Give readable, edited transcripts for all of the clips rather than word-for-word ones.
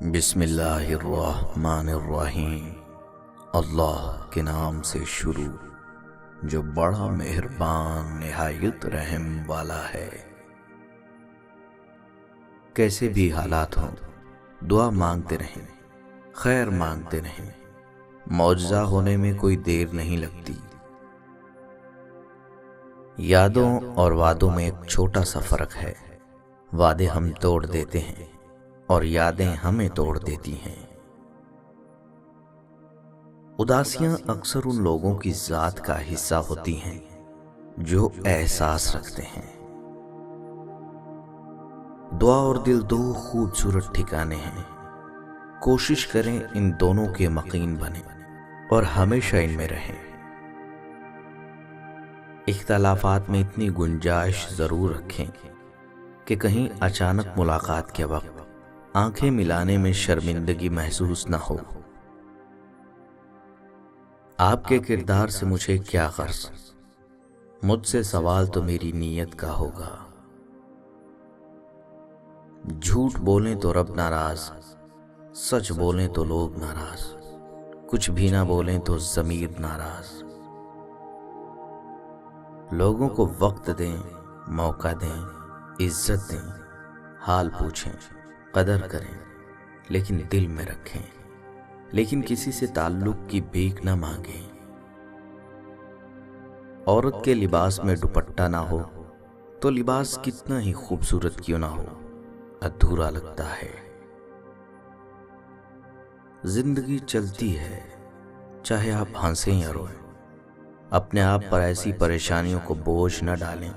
بسم اللہ الرحمن الرحیم۔ اللہ کے نام سے شروع جو بڑا مہربان نہایت رحم والا ہے۔ کیسے بھی حالات ہوں دعا مانگتے رہیں، خیر مانگتے رہیں، معجزہ ہونے میں کوئی دیر نہیں لگتی۔ یادوں اور وعدوں میں ایک چھوٹا سا فرق ہے، وعدے ہم توڑ دیتے ہیں اور یادیں ہمیں توڑ دیتی ہیں۔ اداسیاں اکثر ان لوگوں کی ذات کا حصہ ہوتی ہیں جو احساس رکھتے ہیں۔ دعا اور دل دو خوبصورت ٹھکانے ہیں، کوشش کریں ان دونوں کے مقیم بنیں اور ہمیشہ ان میں رہیں۔ اختلافات میں اتنی گنجائش ضرور رکھیں کہ کہیں اچانک ملاقات کے وقت آنکھیں ملانے میں شرمندگی محسوس نہ ہو۔ آپ کے کردار سے مجھے کیا غرض، مجھ سے سوال تو میری نیت کا ہوگا۔ جھوٹ بولیں تو رب ناراض، سچ بولیں تو لوگ ناراض، کچھ بھی نہ بولیں تو ضمیر ناراض۔ لوگوں کو وقت دیں، موقع دیں، عزت دیں، حال پوچھیں، قدر کریں، لیکن دل میں رکھیں۔ لیکن کسی سے تعلق کی بھیک نہ مانگیں۔ عورت کے لباس میں دوپٹہ نہ ہو تو لباس کتنا ہی خوبصورت کیوں نہ ہو، ادھورا لگتا ہے۔ زندگی چلتی ہے، چاہے آپ ہنسیں یا روئیں۔ اپنے آپ پر ایسی پریشانیوں کو بوجھ نہ ڈالیں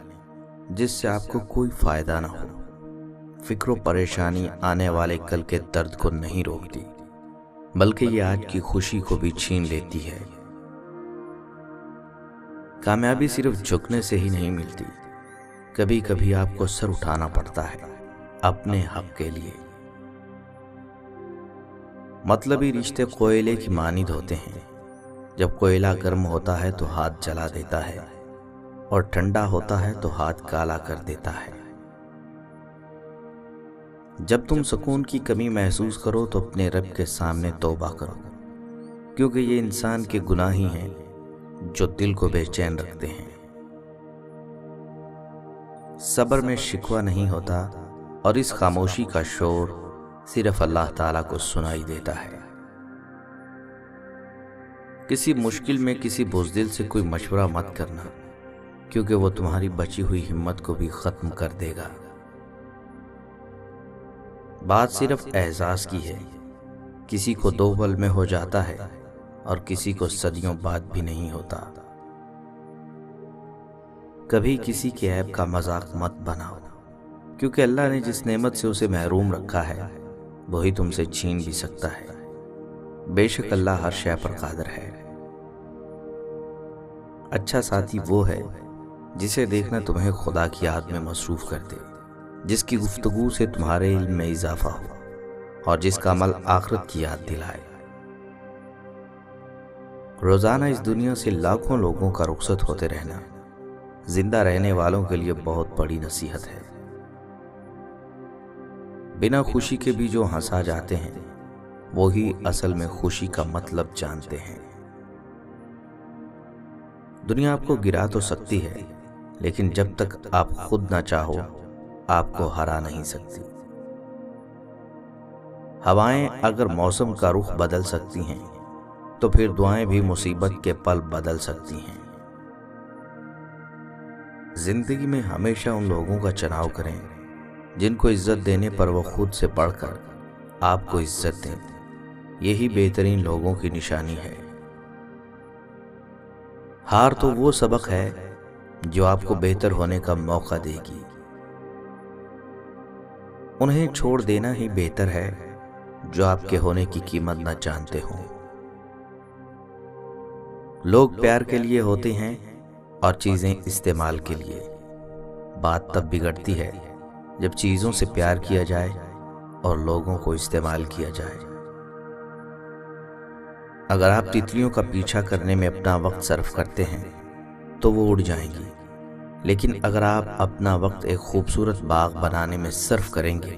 جس سے آپ کو کوئی فائدہ نہ ہو۔ فکر و پریشانی آنے والے کل کے درد کو نہیں روکتی، بلکہ یہ آج کی خوشی کو بھی چھین لیتی ہے۔ کامیابی صرف جھکنے سے ہی نہیں ملتی، کبھی کبھی آپ کو سر اٹھانا پڑتا ہے اپنے حق کے لیے۔ مطلبی رشتے کوئلے کی مانند ہوتے ہیں، جب کوئلہ گرم ہوتا ہے تو ہاتھ جلا دیتا ہے اور ٹھنڈا ہوتا ہے تو ہاتھ کالا کر دیتا ہے۔ جب تم سکون کی کمی محسوس کرو تو اپنے رب کے سامنے توبہ کرو، کیونکہ یہ انسان کے گناہ ہی ہیں جو دل کو بے چین رکھتے ہیں۔ صبر میں شکوہ نہیں ہوتا اور اس خاموشی کا شور صرف اللہ تعالیٰ کو سنائی دیتا ہے۔ کسی مشکل میں کسی بزدل سے کوئی مشورہ مت کرنا، کیونکہ وہ تمہاری بچی ہوئی ہمت کو بھی ختم کر دے گا۔ بات صرف احساس کی ہے، کسی کو 2 پل میں ہو جاتا ہے اور کسی کو صدیوں بعد بھی نہیں ہوتا۔ کبھی کسی کے عیب کا مذاق مت بناؤ، کیونکہ اللہ نے جس نعمت سے اسے محروم رکھا ہے وہی تم سے چھین بھی سکتا ہے۔ بے شک اللہ ہر شے پر قادر ہے۔ اچھا ساتھی وہ ہے جسے دیکھنا تمہیں خدا کی یاد میں مصروف کر دے، جس کی گفتگو سے تمہارے علم میں اضافہ ہو اور جس کا عمل آخرت کی یاد دلائے۔ روزانہ اس دنیا سے لاکھوں لوگوں کا رخصت ہوتے رہنا زندہ رہنے والوں کے لیے بہت بڑی نصیحت ہے۔ بنا خوشی کے بھی جو ہنسا جاتے ہیں وہی اصل میں خوشی کا مطلب جانتے ہیں۔ دنیا آپ کو گرا تو سکتی ہے، لیکن جب تک آپ خود نہ چاہو آپ کو ہرا نہیں سکتی۔ ہوائیں اگر موسم کا رخ بدل سکتی ہیں تو پھر دعائیں بھی مصیبت کے پل بدل سکتی ہیں۔ زندگی میں ہمیشہ ان لوگوں کا چناؤ کریں جن کو عزت دینے پر وہ خود سے بڑھ کر آپ کو عزت دیں، یہی بہترین لوگوں کی نشانی ہے۔ ہار تو وہ سبق ہے جو آپ کو بہتر ہونے کا موقع دے گی۔ انہیں چھوڑ دینا ہی بہتر ہے جو آپ کے ہونے کی قیمت نہ جانتے ہوں۔ لوگ پیار کے لیے ہوتے ہیں اور چیزیں استعمال کے لیے۔ بات تب بگڑتی ہے جب چیزوں سے پیار کیا جائے اور لوگوں کو استعمال کیا جائے۔ اگر آپ تتلیوں کا پیچھا کرنے میں اپنا وقت صرف کرتے ہیں تو وہ اڑ جائیں گی، لیکن اگر آپ اپنا وقت ایک خوبصورت باغ بنانے میں صرف کریں گے